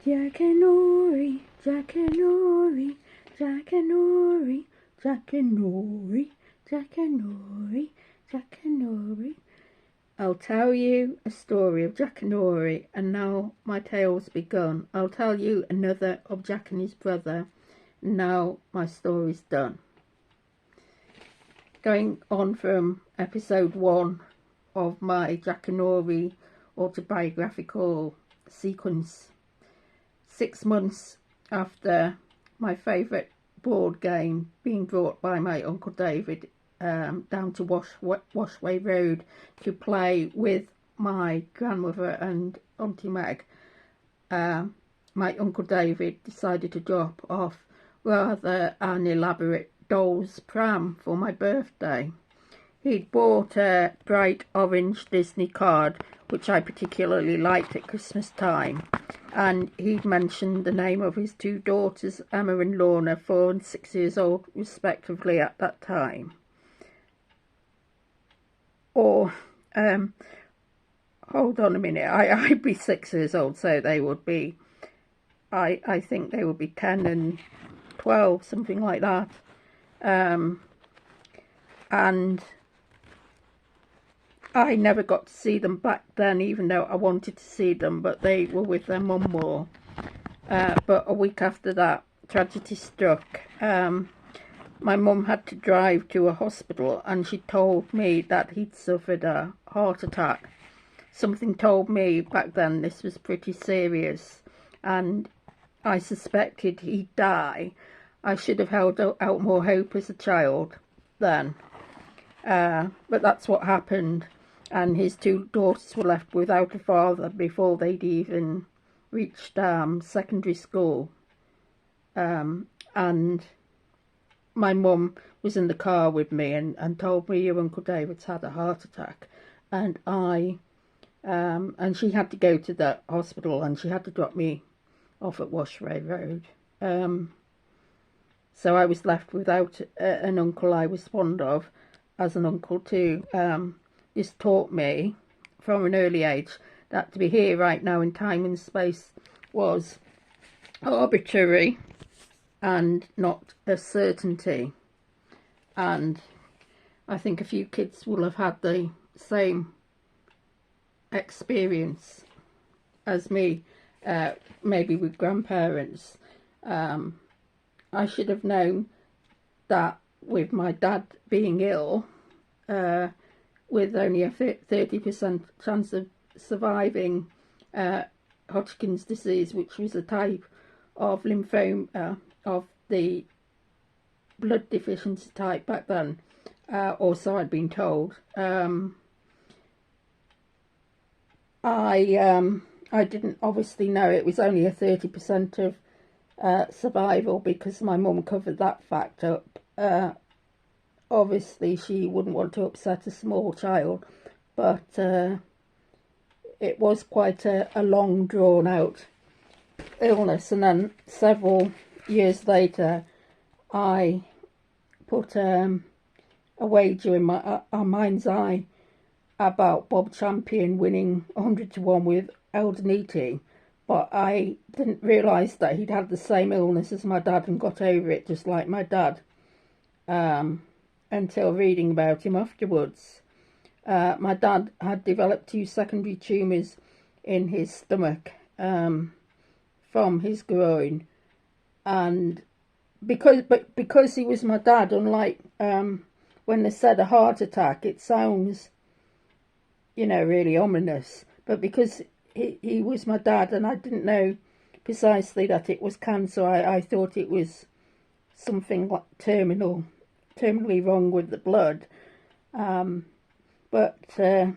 Jackanory, Jackanory, Jackanory, Jackanory, Jackanory, Jackanory. I'll tell you a story of Jackanory, and now my tale's begun. I'll tell you another of Jack and his brother, and now my story's done. Going on from episode 1 of my Jackanory autobiographical sequence. 6 months after my favourite board game being brought by my Uncle David down to Washway Road to play with my grandmother and Auntie Meg, my Uncle David decided to drop off rather an elaborate doll's pram for my birthday. He'd bought a bright orange Disney card, which I particularly liked at Christmas time, and he'd mentioned the name of his 2 daughters, Emma and Lorna, 4 and 6 years old respectively at that time. Or, hold on a minute, I'd be 6 years old, so they would be, I think they would be 10 and 12, something like that. And I never got to see them back then, even though I wanted to see them, but they were with their mum more. But a week after that, tragedy struck. My mum had to drive to a hospital, and she told me that he'd suffered a heart attack. Something told me back then this was pretty serious, and I suspected he'd die. I should have held out more hope as a child then. But that's what happened. And his 2 daughters were left without a father before they'd even reached secondary school. And my mum was in the car with me and told me your Uncle David's had a heart attack. And and she had to go to the hospital, and she had to drop me off at Washway Road. So I was left without an uncle I was fond of as an uncle too. This taught me from an early age that to be here right now in time and space was arbitrary and not a certainty. And I think a few kids will have had the same experience as me, maybe with grandparents. I should have known that with my dad being ill, with only a 30% chance of surviving Hodgkin's disease, which was a type of lymphoma of the blood deficiency type back then, or so I'd been told. I didn't obviously know it was only a 30% of survival, because my mum covered that fact up. Obviously she wouldn't want to upset a small child, but it was quite a long drawn out illness. And then several years later I put a wager in our mind's eye about Bob Champion winning 100 to 1 with Eldoniti, but I didn't realise that he'd had the same illness as my dad and got over it just like my dad, until reading about him afterwards. My dad had developed 2 secondary tumours in his stomach from his groin, and because he was my dad, unlike when they said a heart attack, it sounds, you know, really ominous, but because he was my dad and I didn't know precisely that it was cancer, I thought it was something like terminally wrong with the blood, but I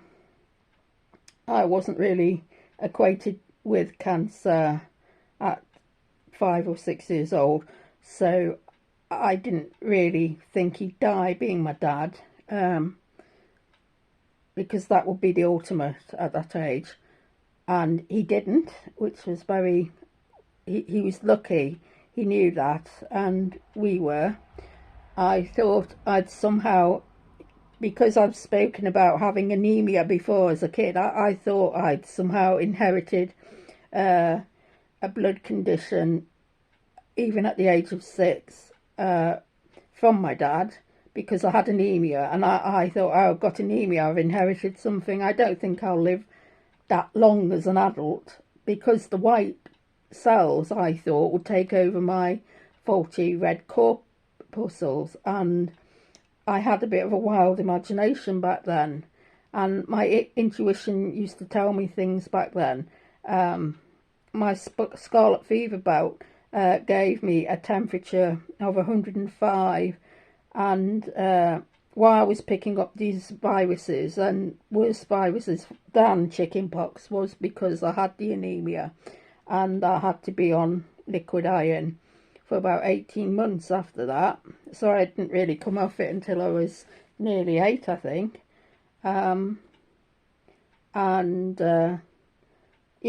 wasn't really acquainted with cancer at 5 or 6 years old, so I didn't really think he'd die being my dad, because that would be the ultimate at that age. And he didn't, which was very, he was lucky, he knew that, and we were. I thought I'd somehow, because I've spoken about having anemia before as a kid, I thought I'd somehow inherited a blood condition, even at the age of 6, from my dad, because I had anemia, and I thought, oh, I've got anemia, I've inherited something. I don't think I'll live that long as an adult, because the white cells, I thought, would take over my faulty red corpuscles, and I had a bit of a wild imagination back then, and my intuition used to tell me things back then. My scarlet fever bout gave me a temperature of 105, and while I was picking up these viruses, and worse viruses than chickenpox, was because I had the anemia, and I had to be on liquid iron for about 18 months after that. So I didn't really come off it until I was nearly 8, I think. You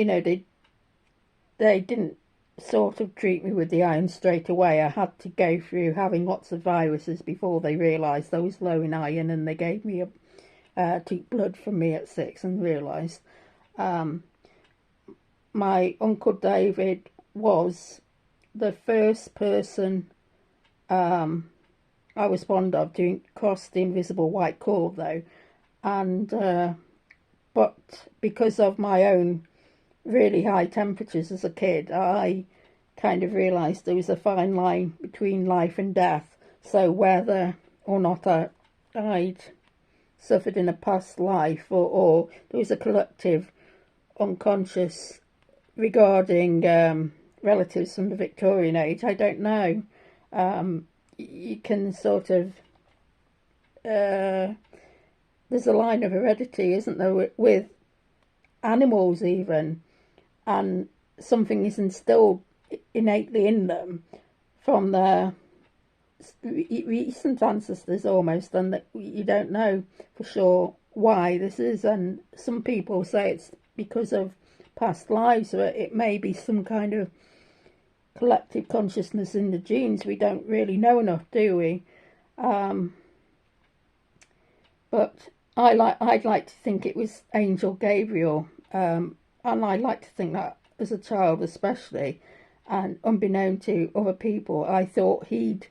know, they didn't sort of treat me with the iron straight away. I had to go through having lots of viruses before they realised I was low in iron, and they gave me took blood from me at 6 and realised. My Uncle David was the first person I was fond of to cross the invisible white cord, though, and but because of my own really high temperatures as a kid, I kind of realised there was a fine line between life and death. So whether or not I'd suffered in a past life, or there was a collective unconscious regarding relatives from the Victorian age, I don't know. You can sort of there's a line of heredity, isn't there, with animals even, and something is instilled innately in them from their recent ancestors almost, and that you don't know for sure why this is. And some people say it's because of past lives, or it may be some kind of collective consciousness in the genes. We don't really know enough, do we? But I'd like to think it was Angel Gabriel, and I like to think that as a child especially, and unbeknown to other people, I thought he'd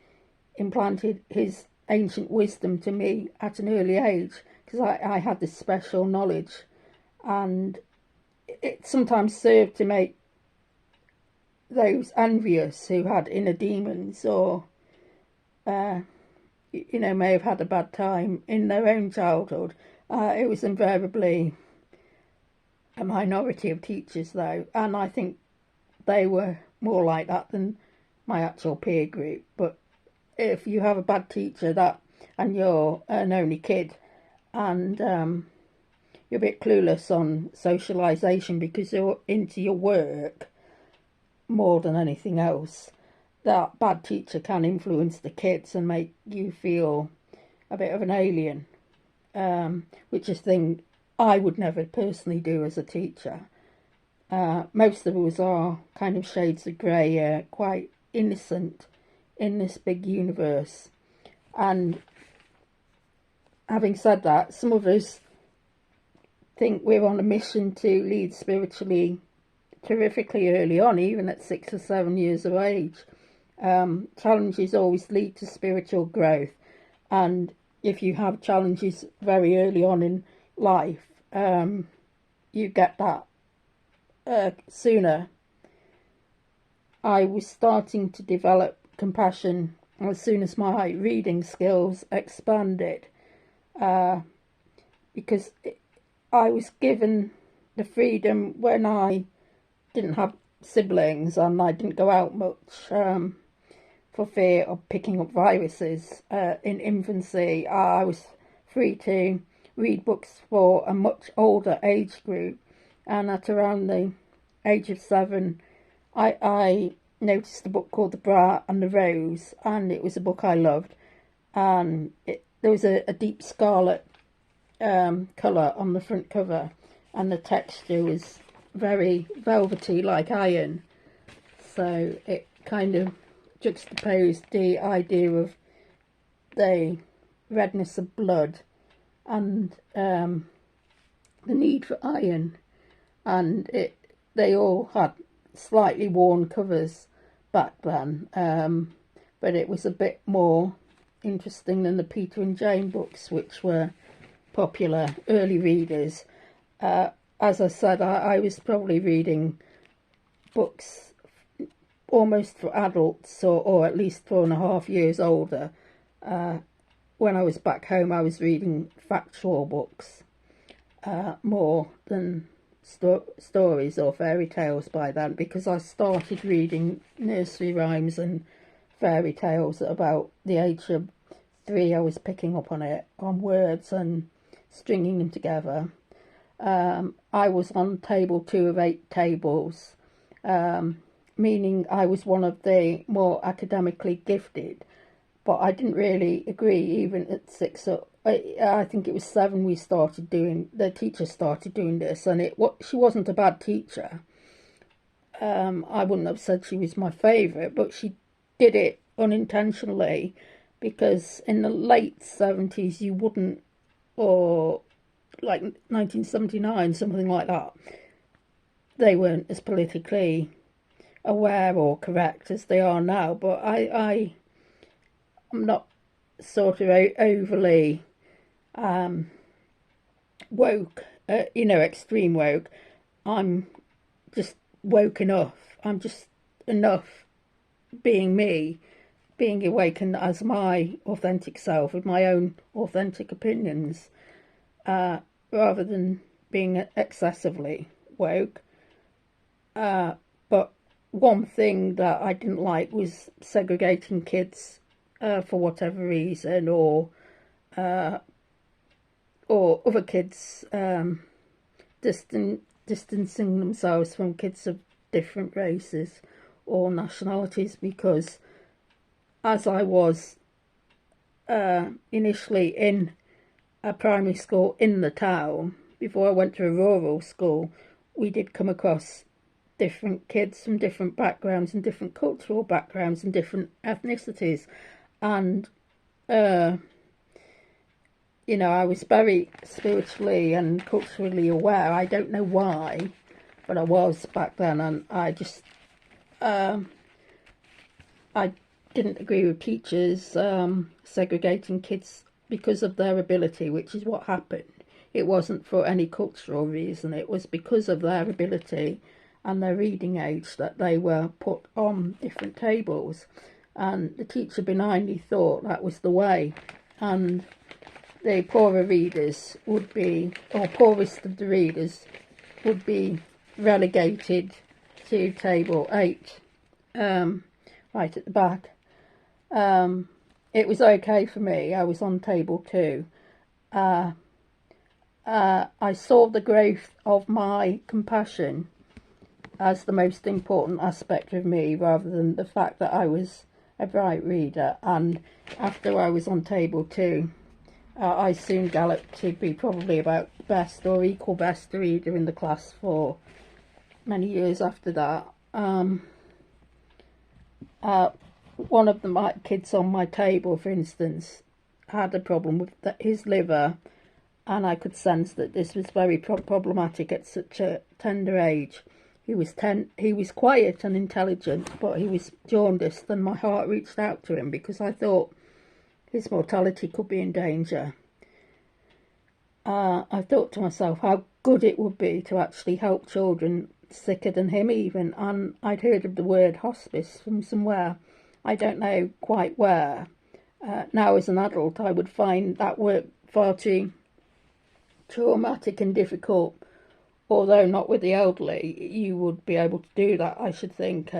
implanted his ancient wisdom to me at an early age, because I had this special knowledge, and it sometimes served to make those envious who had inner demons, or you know, may have had a bad time in their own childhood. It was invariably a minority of teachers, though, and I think they were more like that than my actual peer group. But if you have a bad teacher and you're an only kid, and you're a bit clueless on socialisation because you're into your work more than anything else, that bad teacher can influence the kids and make you feel a bit of an alien, which is a thing I would never personally do as a teacher. Most of us are kind of shades of grey, quite innocent in this big universe. And having said that, some of us think we're on a mission to lead spiritually terrifically early on, even at 6 or 7 years of age. Challenges always lead to spiritual growth, and if you have challenges very early on in life, you get that sooner. I was starting to develop compassion as soon as my reading skills expanded, because I was given the freedom when I didn't have siblings and I didn't go out much for fear of picking up viruses. In infancy, I was free to read books for a much older age group, and at around the age of 7, I noticed a book called The Brat and the Rose, and it was a book I loved, and there was a deep scarlet colour on the front cover, and the texture was very velvety like iron, so it kind of juxtaposed the idea of the redness of blood and the need for iron, and they all had slightly worn covers back then, but it was a bit more interesting than the Peter and Jane books, which were popular early readers. As I said, I was probably reading books almost for adults, or at least 4.5 years older. When I was back home, I was reading factual books more than stories or fairy tales by then, because I started reading nursery rhymes and fairy tales at about the age of 3. I was picking up on words and stringing them together. I was on table 2 of 8 tables, meaning I was one of the more academically gifted, but I didn't really agree even at 6 or I think it was 7 the teacher started doing this, and she wasn't a bad teacher. I wouldn't have said she was my favourite, but she did it unintentionally, because in the late 70s you wouldn't, or like 1979, something like that, they weren't as politically aware or correct as they are now. But I'm not sort of overly woke, extreme woke. I'm just woke enough. I'm just enough being me, being awakened as my authentic self with my own authentic opinions, rather than being excessively woke. But one thing that I didn't like was segregating kids for whatever reason, or other kids distancing themselves from kids of different races or nationalities, because as I was initially in a primary school in the town, before I went to a rural school, we did come across different kids from different backgrounds and different cultural backgrounds and different ethnicities. And I was very spiritually and culturally aware. I don't know why, but I was back then, and I just I didn't agree with teachers segregating kids because of their ability, which is what happened. It wasn't for any cultural reason. It was because of their ability and their reading age that they were put on different tables. And the teacher benignly thought that was the way. And the poorer readers would be, or poorest of the readers, would be relegated to table 8, right at the back. It was okay for me. I was on table 2. I saw the growth of my compassion as the most important aspect of me, rather than the fact that I was a bright reader. And after I was on table 2, I soon galloped to be probably about best or equal best reader in the class for many years after that. One of the kids on my table, for instance, had a problem with his liver, and I could sense that this was very problematic at such a tender age. He was quiet and intelligent, but he was jaundiced, and my heart reached out to him because I thought his mortality could be in danger. I thought to myself how good it would be to actually help children sicker than him even, and I'd heard of the word hospice from somewhere, I don't know quite where. Now as an adult I would find that work far too traumatic and difficult, although not with the elderly. You would be able to do that, I should think,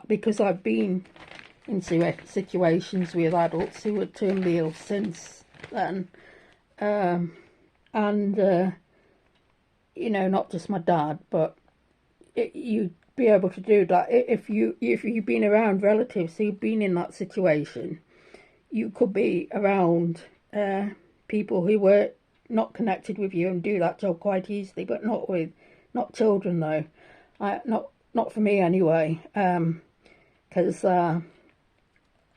because I've been in situations with adults who were terminally ill since then, and not just my dad, but you'd be able to do that if you've been around relatives who've been in that situation. You could be around people who were not connected with you and do that job quite easily, but not children though. Not for me anyway, because a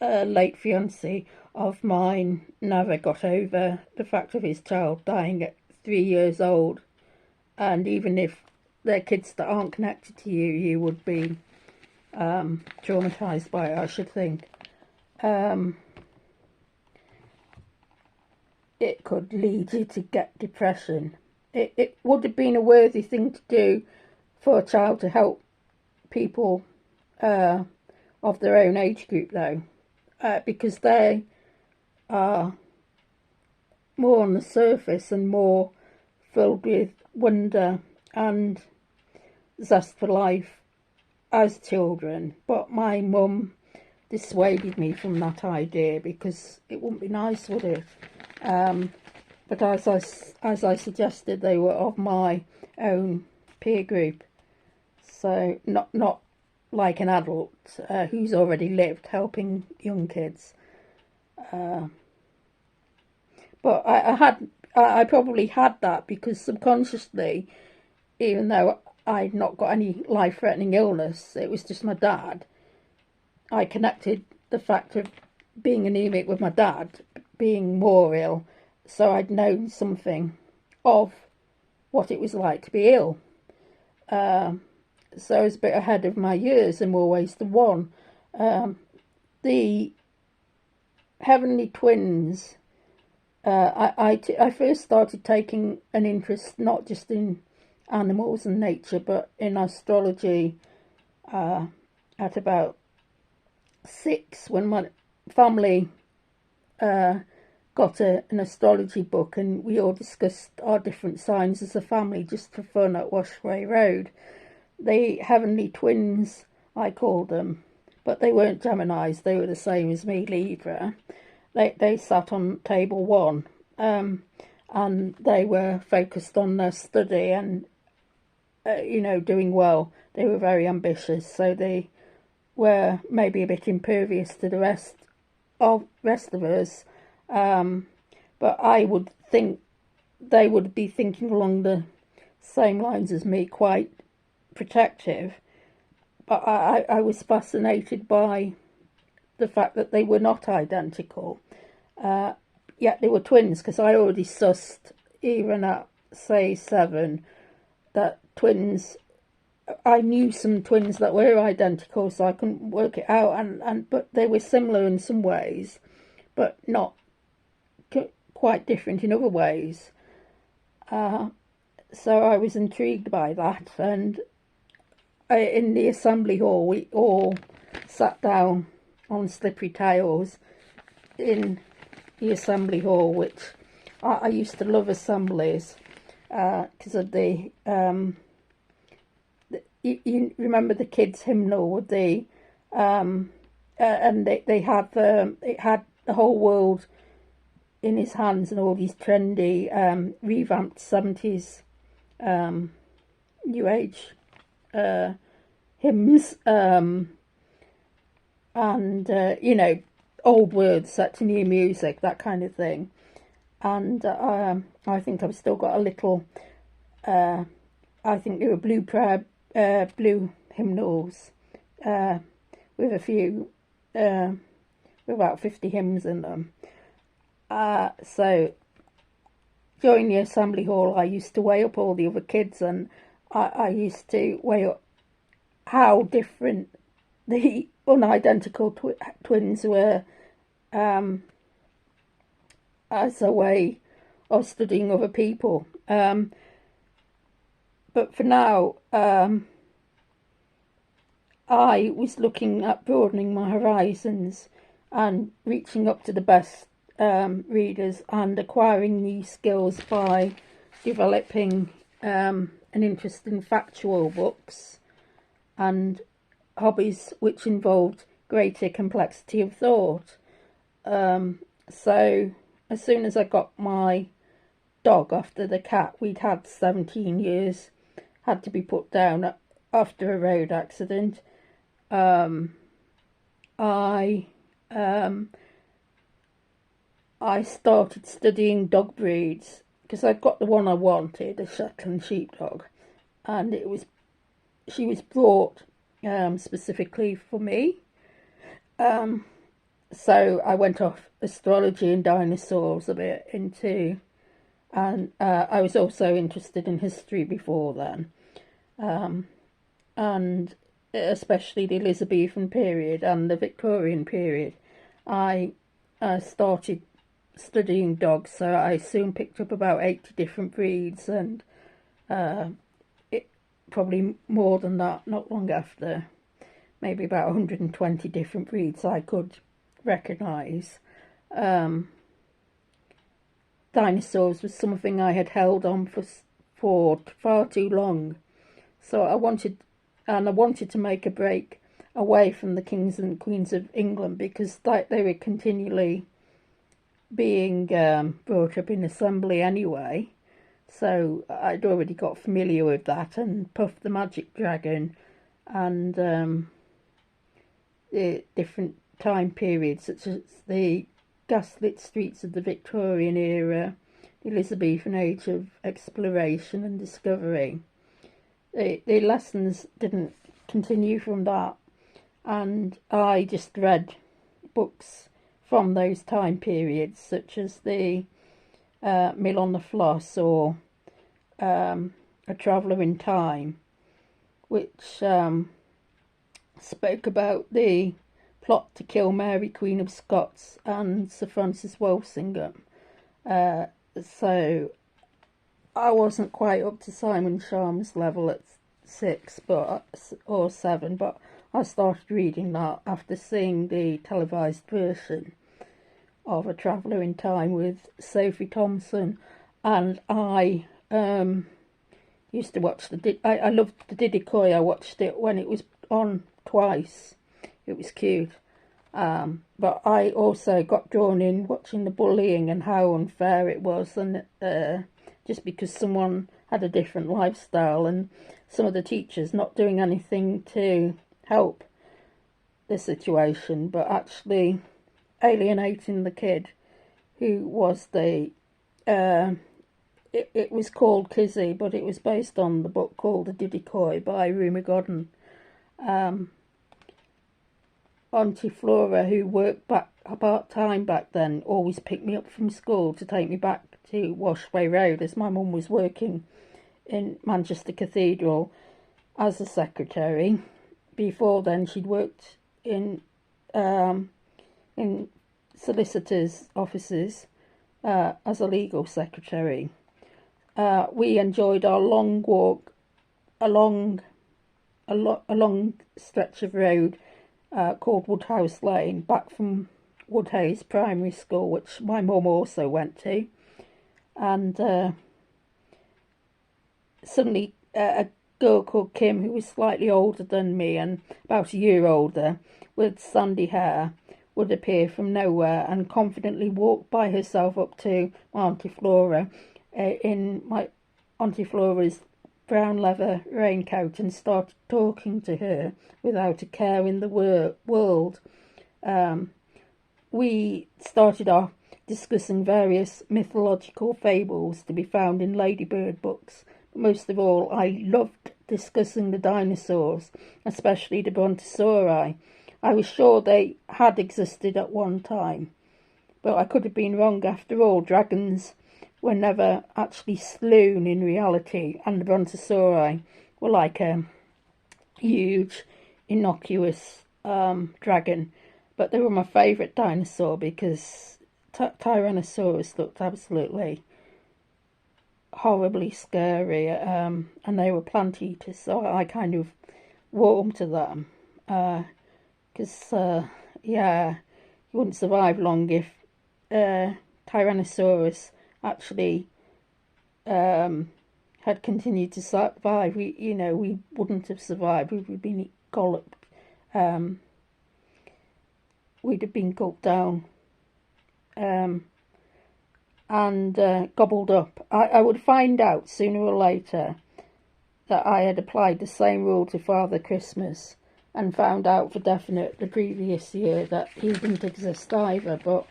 late fiancé of mine never got over the fact of his child dying at 3 years old. And even if they're kids that aren't connected to you, you would be traumatised by it, I should think. It could lead you to get depression. It would have been a worthy thing to do for a child to help people of their own age group, though, because they are more on the surface and more filled with wonder and zest for life as children. But my mum dissuaded me from that idea because it wouldn't be nice, would it? But as I suggested, they were of my own peer group, so not like an adult who's already lived helping young kids. But I probably had that because subconsciously, even though I'd not got any life-threatening illness, it was just my dad. I connected the fact of being anemic with my dad being more ill, so I'd known something of what it was like to be ill. So I was a bit ahead of my years in more ways than one. The Heavenly Twins, I first started taking an interest not just in animals and nature, but in astrology at about 6, when my family got an astrology book and we all discussed our different signs as a family just for fun at Washway Road. The Heavenly Twins, I called them, but they weren't Geminis, they were the same as me, Libra. They sat on table 1, and they were focused on their study and, doing well. They were very ambitious, so they were maybe a bit impervious to the rest of us. But I would think they would be thinking along the same lines as me, quite protective. But I was fascinated by the fact that they were not identical, yet they were twins, because I already sussed, even at say 7, that twins, I knew some twins that were identical, so I couldn't work it out, but they were similar in some ways, but not quite different in other ways. So I was intrigued by that, and in the assembly hall we all sat down on slippery tails in the assembly hall, which I used to love assemblies because of the you remember the kids' hymnal with the and they had it had the whole world in his hands and all these trendy revamped 70s new age hymns, and old words set to new music, that kind of thing. And I think I've still got a little, I think they were blue hymnals with a few, with about 50 hymns in them. So during the assembly hall I used to weigh up all the other kids, and I used to weigh up how different the unidentical twins were as a way of studying other people. But for now, I was looking at broadening my horizons and reaching up to the best readers and acquiring new skills by developing an interest in factual books and hobbies which involved greater complexity of thought. So as soon as I got my dog after the cat, we'd had 17 years, had to be put down after a road accident, I started studying dog breeds because I'd got the one I wanted, a Shetland sheepdog, and she was brought specifically for me. So I went off astrology and dinosaurs a bit into, and I was also interested in history before then. And especially the Elizabethan period and the Victorian period, I started studying dogs, so I soon picked up about 80 different breeds, and it probably more than that not long after, maybe about 120 different breeds I could recognise. Dinosaurs was something I had held on for far too long, so I wanted to make a break away from the kings and queens of England, because they were continually being brought up in assembly anyway. So I'd already got familiar with that, and Puff the Magic Dragon, and the different time periods, such as the gaslit streets of the Victorian era, the Elizabethan age of exploration and discovery. The lessons didn't continue from that, and I just read books from those time periods, such as the Mill on the Floss, or A Traveller in Time, which spoke about the plot to kill Mary, Queen of Scots, and Sir Francis Walsingham. So I wasn't quite up to Simon Sharma's level at 6 or 7, but I started reading that after seeing the televised version of A Traveller in Time with Sophie Thompson. And I used to watch I loved the Diddy-Coy. I watched it when it was on twice. It was cute. But I also got drawn in watching the bullying and how unfair it was, and just because someone had a different lifestyle, and some of the teachers not doing anything to help the situation, but actually alienating the kid who was the it was called Kizzy, but it was based on the book called The Diddy-Coy by Ruma Godden. Auntie Flora, who worked part-time back then, always picked me up from school to take me back to Washway Road, as my mum was working in Manchester Cathedral as a secretary. Before then, she'd worked in solicitors' offices as a legal secretary. We enjoyed our long walk along a long stretch of road called Woodhouse Lane, back from Woodhouse Primary School, which my mum also went to. And suddenly a girl called Kim, who was slightly older than me and about a year older, with sandy hair, would appear from nowhere and confidently walk by herself up to Auntie Flora in my Auntie Flora's brown leather raincoat, and started talking to her without a care in the world. We started off discussing various mythological fables to be found in Ladybird books. But most of all, I loved discussing the dinosaurs, especially the Brontosauri. I was sure they had existed at one time, but I could have been wrong. After all, dragons were never actually slain in reality, and the Brontosauri were like a huge, innocuous dragon. But they were my favourite dinosaur because Tyrannosaurus looked absolutely horribly scary, and they were plant eaters, so I kind of warmed to them. Because, yeah, you wouldn't survive long if Tyrannosaurus actually had continued to survive. We wouldn't have survived. We would have been gulped. We'd have been gulped down and gobbled up. I would find out sooner or later that I had applied the same rule to Father Christmas, and found out for definite the previous year that he didn't exist either. But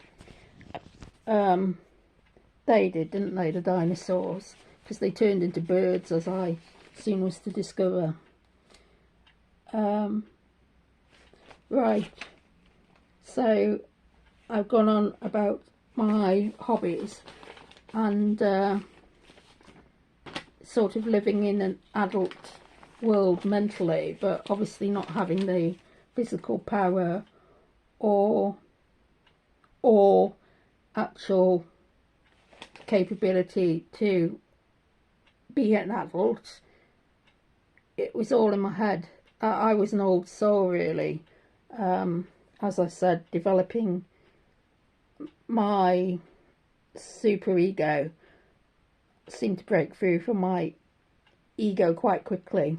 they did, didn't they, the dinosaurs? Because they turned into birds, as I soon was to discover. Right, so I've gone on about my hobbies and sort of living in an adult world mentally, but obviously not having the physical power or actual capability to be an adult. It was all in my head. I was an old soul, really. As I said, developing my super ego seemed to break through from my ego quite quickly.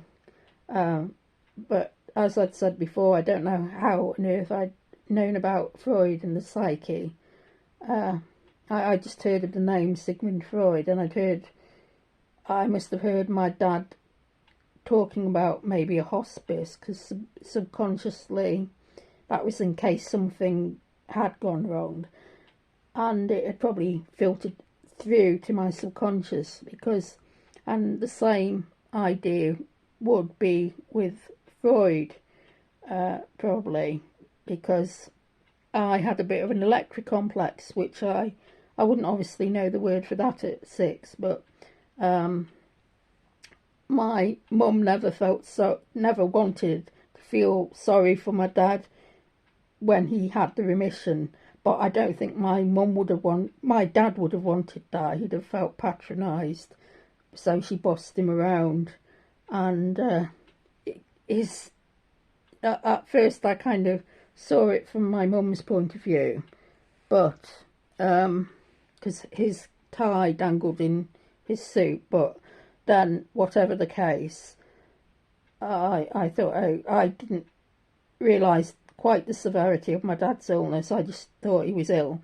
But as I'd said before, I don't know how on earth I'd known about Freud and the psyche. I just heard of the name Sigmund Freud, and I must have heard my dad talking about maybe a hospice, because subconsciously that was in case something had gone wrong, and it had probably filtered through to my subconscious, and the same idea would be with Freud, probably, because I had a bit of an electric complex, which I wouldn't obviously know the word for that at 6, but my mum never wanted to feel sorry for my dad when he had the remission. But I don't think my dad would have wanted that. He'd have felt patronised. So she bossed him around, and at first I kind of saw it from my mum's point of view, but because his tie dangled in his soup. But then, whatever the case, I thought, I didn't realise quite the severity of my dad's illness. I just thought he was ill.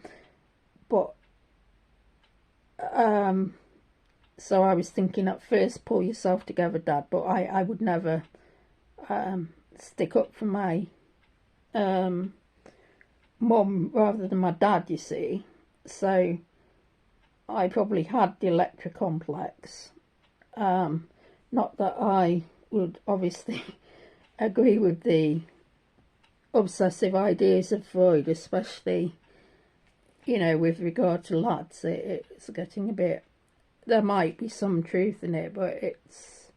But so I was thinking at first, pull yourself together, Dad. But I would never stick up for my mum rather than my dad, you see. So I probably had the Electra complex. Not that I would obviously agree with the obsessive ideas of Freud, especially, with regard to lads. It's getting a bit, there might be some truth in it, but it's,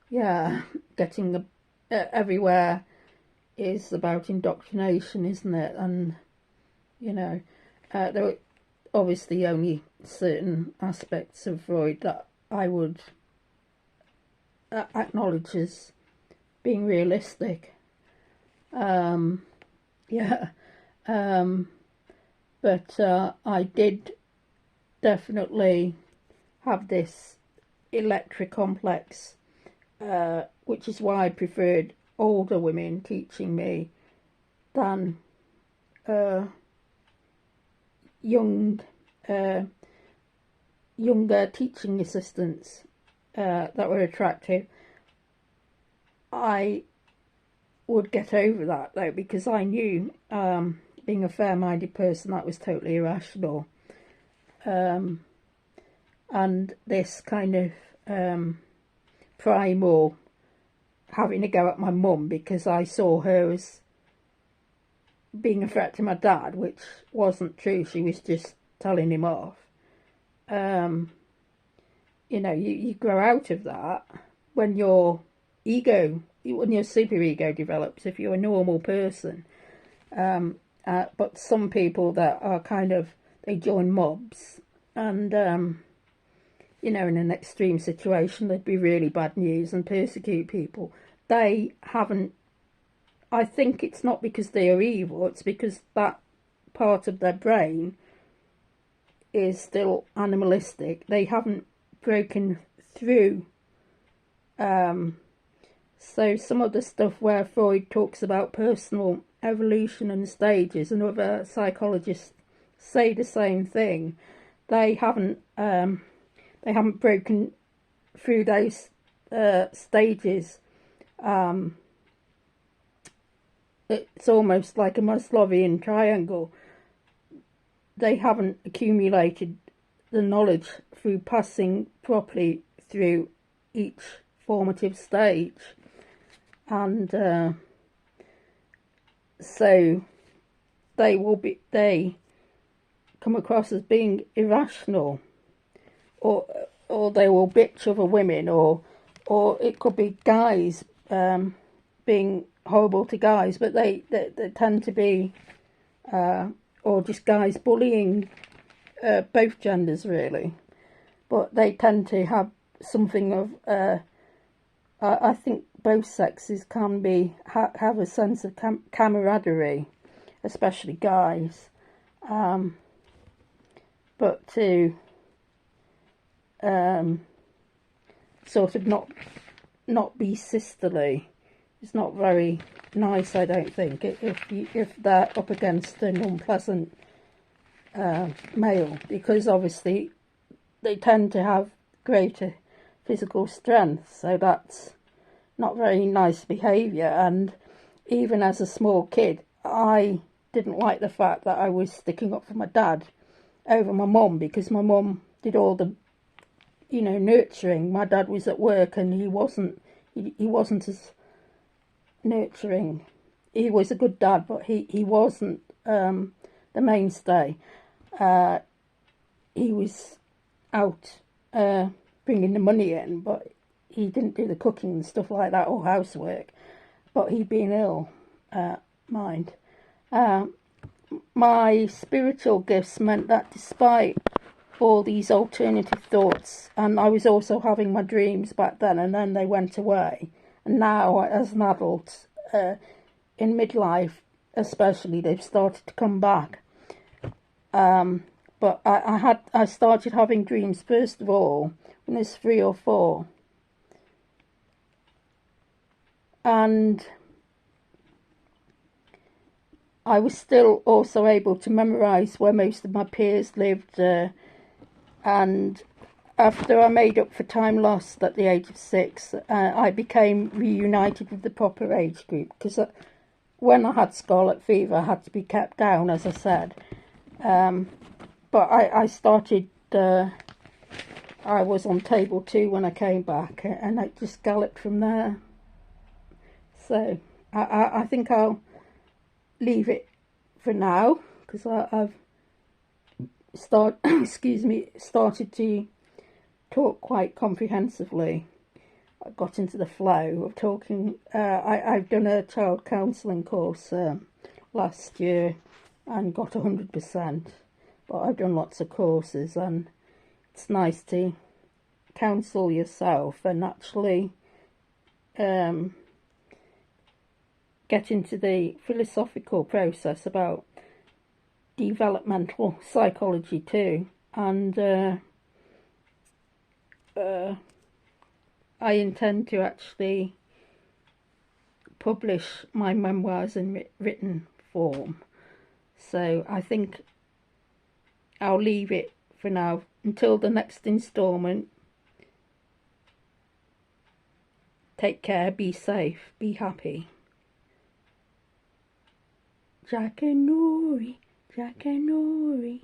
getting everywhere is about indoctrination, isn't it? And, there are obviously only certain aspects of Freud that I would acknowledge as being realistic. But I did definitely have this electric complex, which is why I preferred older women teaching me than younger teaching assistants that were attractive. I would get over that, though, because I knew, being a fair-minded person, that was totally irrational. And this kind of primal having a go at my mum because I saw her as being a threat to my dad, which wasn't true. She was just telling him off. You grow out of that when your super ego develops, if you're a normal person. But some people that are they join mobs, and in an extreme situation, there'd be really bad news and persecute people. They haven't, I think it's not because they are evil, it's because that part of their brain is still animalistic. They haven't broken through. So some of the stuff where Freud talks about personal evolution and stages, and other psychologists say the same thing. They haven't broken through those stages. It's almost like a Maslowian triangle. They haven't accumulated the knowledge through passing properly through each formative stage, and so they come across as being irrational, or they will bitch other women, or or it could be guys being horrible to guys, but they tend to be, or just guys bullying both genders really, but they tend to have something of, I think both sexes can be, have a sense of camaraderie, especially guys, but to sort of not be sisterly, it's not very nice, I don't think, if they're up against an unpleasant male, because obviously they tend to have greater physical strength, so that's not very nice behaviour. And even as a small kid, I didn't like the fact that I was sticking up for my dad over my mum, because my mum did all the, you know, nurturing. My dad was at work and he wasn't as nurturing. He was a good dad, but he wasn't the mainstay. He was out bringing the money in, but he didn't do the cooking and stuff like that, or housework. But he'd been ill, mind. My spiritual gifts meant that despite all these alternative thoughts, and I was also having my dreams back then, and then they went away. And now, as an adult, in midlife especially, they've started to come back. But I started having dreams, first of all, when I was 3 or 4. And I was still also able to memorise where most of my peers lived, and after I made up for time lost at the age of 6, I became reunited with the proper age group, because when I had scarlet fever I had to be kept down, as I said, but I started, I was on table 2 when I came back, and I just galloped from there. So I think I'll leave it for now, because I've started to talk quite comprehensively. I got into the flow of talking. I've done a child counselling course last year and got 100%, but I've done lots of courses, and it's nice to counsel yourself and actually get into the philosophical process about developmental psychology too. And I intend to actually publish my memoirs in written form, so I think I'll leave it for now until the next instalment. Take care, be safe, be happy. Jackanory, Jackanory.